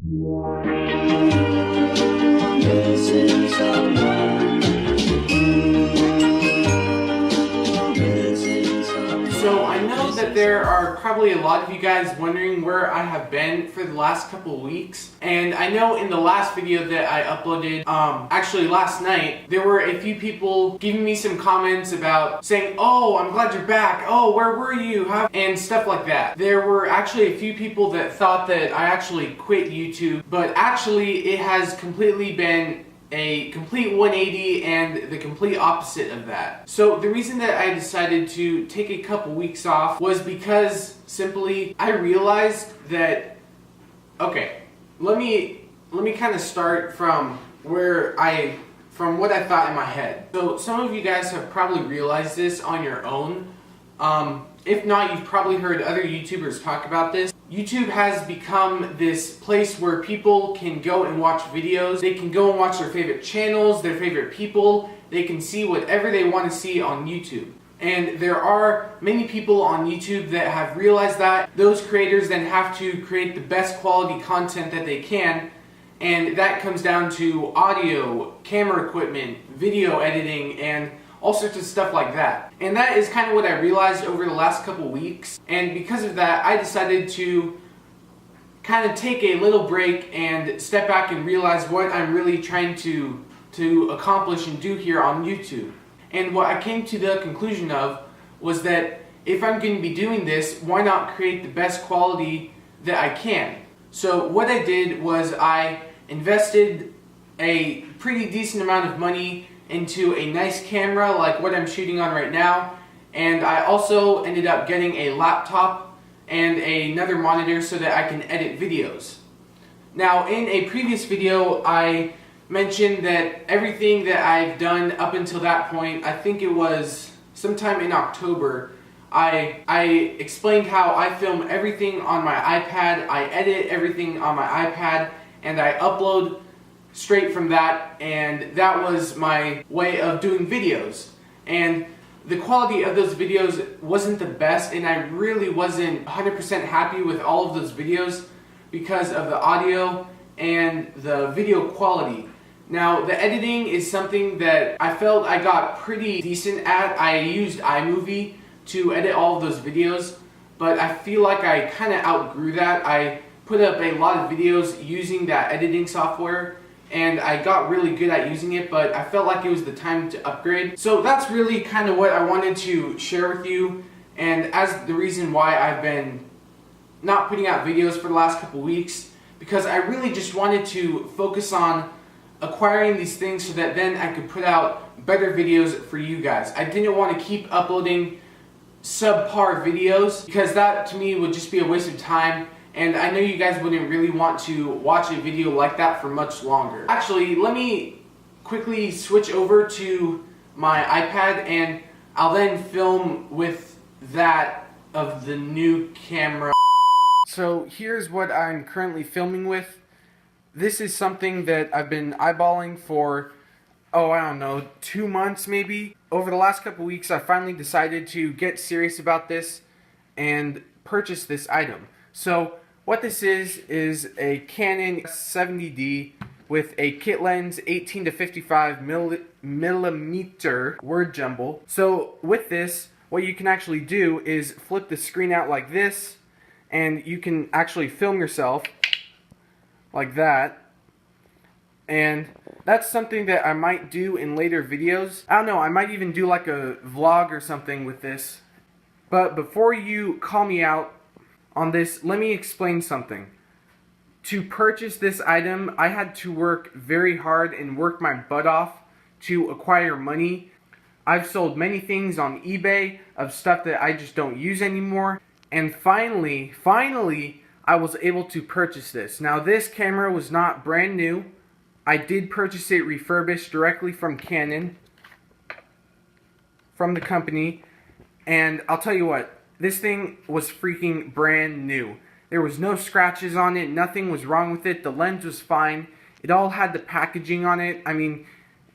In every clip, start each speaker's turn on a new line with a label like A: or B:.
A: So I know that there are probably a lot of you guys wondering where I have been for the last couple of weeks, and I know in the last video that I uploaded, actually last night, there were a few people giving me some comments about saying, "Oh, I'm glad you're back. Oh, where were you?" and stuff like that. There were actually a few people that thought that I actually quit YouTube, but actually it has completely been a complete 180 and the complete opposite of that. So the reason that I decided to take a couple weeks off was because simply I realized that, okay, let me kind of start from what I thought in my head. So some of you guys have probably realized this on your own. If not, you've probably heard other YouTubers talk about this. YouTube has become this place where people can go and watch videos. They can go and watch their favorite channels, their favorite people. They can see whatever they want to see on YouTube. And there are many people on YouTube that have realized that. Those creators then have to create the best quality content that they can. And that comes down to audio, camera equipment, video editing, and all sorts of stuff like that. And that is kind of what I realized over the last couple weeks. And because of that, I decided to kind of take a little break and step back and realize what I'm really trying to accomplish and do here on YouTube. And what I came to the conclusion of was that if I'm going to be doing this, why not create the best quality that I can? So what I did was I invested a pretty decent amount of money into a nice camera like what I'm shooting on right now, and I also ended up getting a laptop and another monitor so that I can edit videos. Now, in a previous video I mentioned that everything that I've done up until that point, I think it was sometime in October, I explained how I film everything on my iPad, I edit everything on my iPad, and I upload straight from that, and that was my way of doing videos. And the quality of those videos wasn't the best, and I really wasn't 100% happy with all of those videos because of the audio and the video quality. Now, the editing is something that I felt I got pretty decent at. I used iMovie to edit all of those videos, but I feel like I kind of outgrew that. I put up a lot of videos using that editing software, and I got really good at using it, but I felt like it was the time to upgrade. So that's really kind of what I wanted to share with you, and as the reason why I've been not putting out videos for the last couple weeks, because I really just wanted to focus on acquiring these things so that then I could put out better videos for you guys. I didn't want to keep uploading subpar videos because that to me would just be a waste of time. And I know you guys wouldn't really want to watch a video like that for much longer. Actually, let me quickly switch over to my iPad and I'll then film with that of the new camera. So here's what I'm currently filming with. This is something that I've been eyeballing for, I don't know, 2 months maybe. Over the last couple weeks, I finally decided to get serious about this and purchase this item. So what this is a Canon 70D with a kit lens 18 to 55 millimeter word jumble. So with this, what you can actually do is flip the screen out like this, and you can actually film yourself like that. And that's something that I might do in later videos. I don't know, I might even do like a vlog or something with this. But before you call me out on this, let me explain something. To purchase this item, I had to work very hard and work my butt off to acquire money. I've sold many things on eBay of stuff that I just don't use anymore. And finally, I was able to purchase this. Now, this camera was not brand new. I did purchase it refurbished directly from Canon, from the company. And I'll tell you what, this thing was freaking brand new. There was no scratches on it, nothing was wrong with it, the lens was fine. It all had the packaging on it. I mean,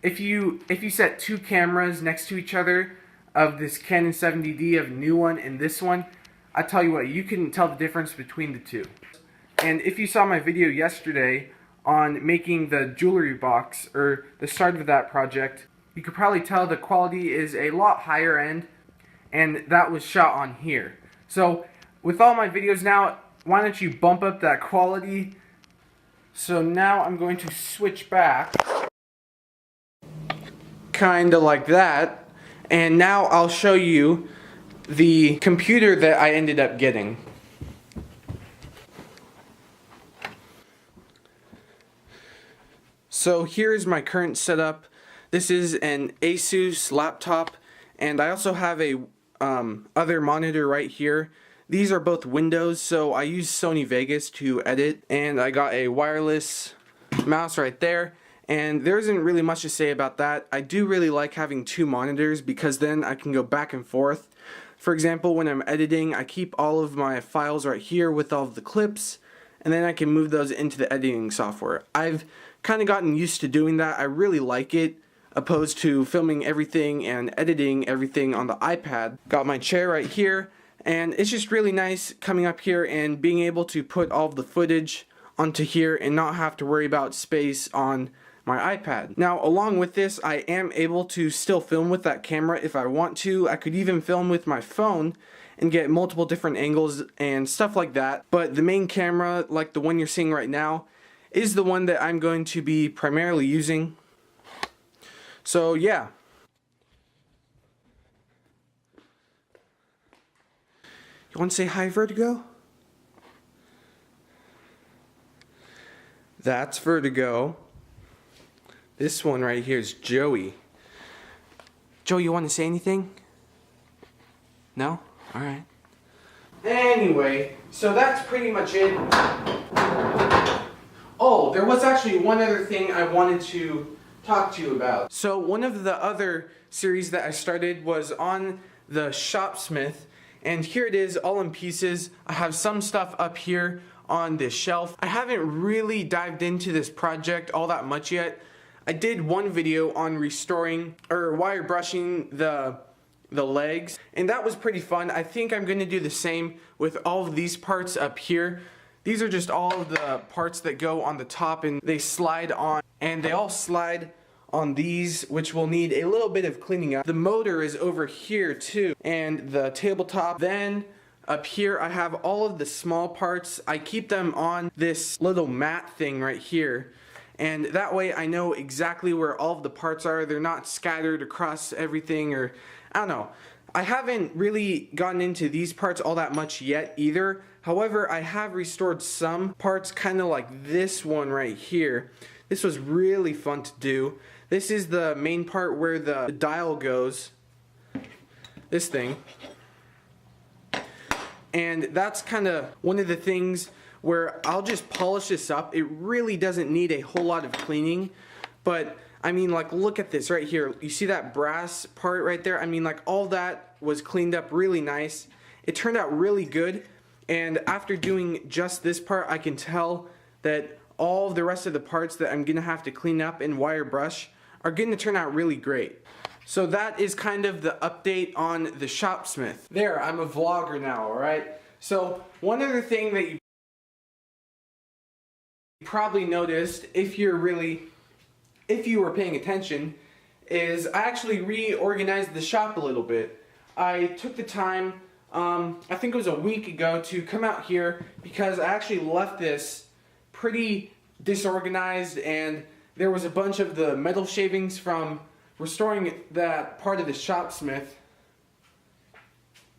A: if you set two cameras next to each other of this Canon 70D, of new one and this one, I tell you what, you can tell the difference between the two. And if you saw my video yesterday on making the jewelry box, or the start of that project, you could probably tell the quality is a lot higher end, and that was shot on here. So with all my videos now, why don't you bump up that quality? So now I'm going to switch back, kinda like that, and now I'll show you the computer that I ended up getting. So here's my current setup. This is an Asus laptop, and I also have a other monitor right here. These are both Windows, so I use Sony Vegas to edit, and I got a wireless mouse right there, and there isn't really much to say about that. I do really like having two monitors because then I can go back and forth. For example, when I'm editing, I keep all of my files right here with all of the clips, and then I can move those into the editing software. I've kind of gotten used to doing that. I really like it, opposed to filming everything and editing everything on the iPad. Got my chair right here, and it's just really nice coming up here and being able to put all of the footage onto here and not have to worry about space on my iPad. Now, along with this, I am able to still film with that camera if I want to. I could even film with my phone and get multiple different angles and stuff like that. But the main camera, like the one you're seeing right now, is the one that I'm going to be primarily using. So yeah. You want to say hi, Vertigo? That's Vertigo. This one right here is Joey. Joey, you want to say anything? No? Alright. Anyway, so that's pretty much it. Oh, there was actually one other thing I wanted to talk to you about. So one of the other series that I started was on the Shopsmith, and here it is all in pieces. I have some stuff up here on this shelf. I haven't really dived into this project all that much yet. I did one video on restoring or wire brushing the legs, and that was pretty fun. I think I'm going to do the same with all of these parts up here. These are just all of the parts that go on the top, and they slide on, and they all slide on these, which will need a little bit of cleaning up. The motor is over here too, and the tabletop. Then up here I have all of the small parts. I keep them on this little mat thing right here, and that way I know exactly where all of the parts are. They're not scattered across everything, or I don't know. I haven't really gotten into these parts all that much yet either. However, I have restored some parts, kind of like this one right here. This was really fun to do. This is the main part where the dial goes. This thing. And that's kind of one of the things where I'll just polish this up. It really doesn't need a whole lot of cleaning, but I mean, like, look at this right here. You see that brass part right there? I mean, like, all that was cleaned up really nice. It turned out really good, and after doing just this part, I can tell that all of the rest of the parts that I'm gonna have to clean up and wire brush are gonna turn out really great. So that is kind of the update on the Shopsmith. There, I'm a vlogger now, alright? So one other thing that you probably noticed, if you were paying attention, is I actually reorganized the shop a little bit. I took the time, I think it was a week ago, to come out here because I actually left this pretty disorganized, and there was a bunch of the metal shavings from restoring that part of the Shopsmith.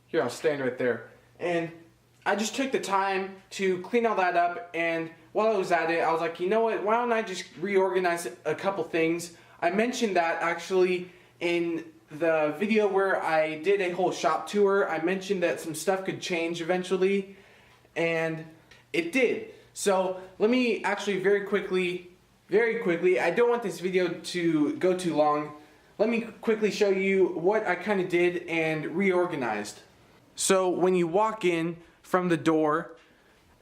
A: Here, I'll stand right there. And I just took the time to clean all that up, and while I was at it, I was like, you know what, why don't I just reorganize a couple things. I mentioned that actually in the video where I did a whole shop tour. I mentioned that some stuff could change eventually, and it did. So let me actually very quickly, I don't want this video to go too long. Let me quickly show you what I kind of did and reorganized. So when you walk in from the door,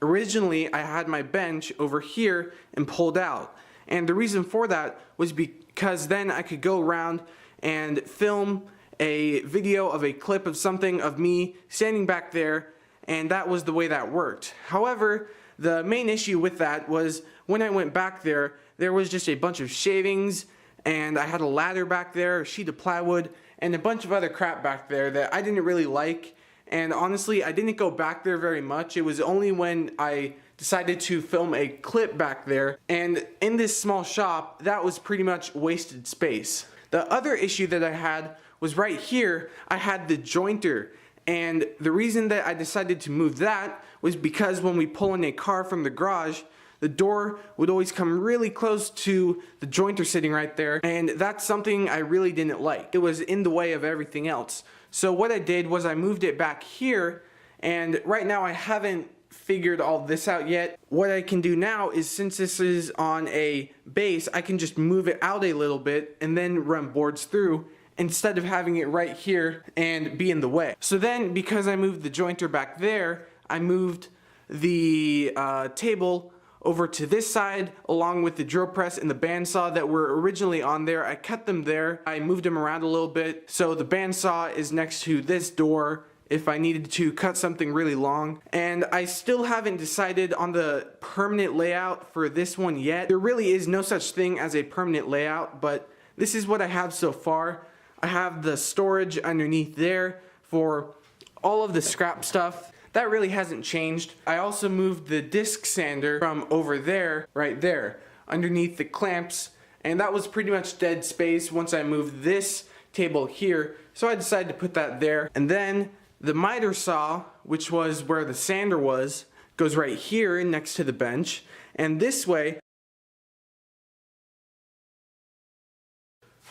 A: originally I had my bench over here and pulled out. And the reason for that was because then I could go around and film a video of a clip of something of me standing back there, and that was the way that worked. However, the main issue with that was when I went back there, there was just a bunch of shavings, and I had a ladder back there, a sheet of plywood, and a bunch of other crap back there that I didn't really like. And honestly, I didn't go back there very much. It was only when I decided to film a clip back there, and in this small shop, that was pretty much wasted space. The other issue that I had was right here. I had the jointer, and the reason that I decided to move that was because when we pull in a car from the garage, the door would always come really close to the jointer sitting right there, and that's something I really didn't like. It was in the way of everything else. So what I did was I moved it back here, and right now I haven't figured all this out yet. What I can do now is, since this is on a base, I can just move it out a little bit and then run boards through instead of having it right here and be in the way. So then, because I moved the jointer back there, I moved the table over to this side along with the drill press and the bandsaw that were originally on there. I cut them there. I moved them around a little bit. So the bandsaw is next to this door if I needed to cut something really long. And I still haven't decided on the permanent layout for this one yet. There really is no such thing as a permanent layout, but this is what I have so far. I have the storage underneath there for all of the scrap stuff. That really hasn't changed. I also moved the disc sander from over there, right there, underneath the clamps, and that was pretty much dead space once I moved this table here, so I decided to put that there. And then the miter saw, which was where the sander was, goes right here next to the bench, and this way.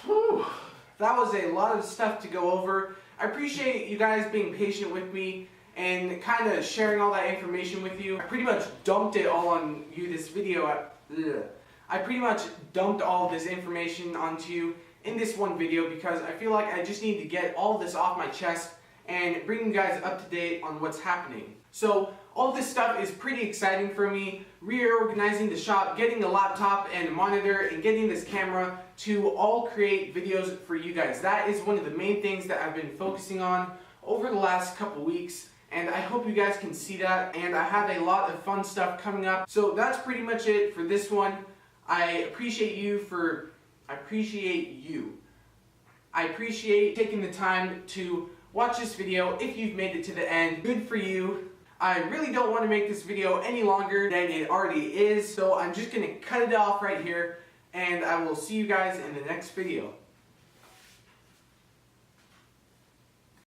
A: Whew, that was a lot of stuff to go over. I appreciate you guys being patient with me and kind of sharing all that information with you. I pretty much dumped it all on you this video. I pretty much dumped all this information onto you in this one video because I feel like I just need to get all this off my chest and bring you guys up to date on what's happening. So all this stuff is pretty exciting for me. Reorganizing the shop, getting a laptop and a monitor, and getting this camera to all create videos for you guys. That is one of the main things that I've been focusing on over the last couple weeks. And I hope you guys can see that, and I have a lot of fun stuff coming up. So that's pretty much it for this one. I appreciate taking the time to watch this video. If you've made it to the end, good for you. I really don't want to make this video any longer than it already is, so I'm just going to cut it off right here, and I will see you guys in the next video.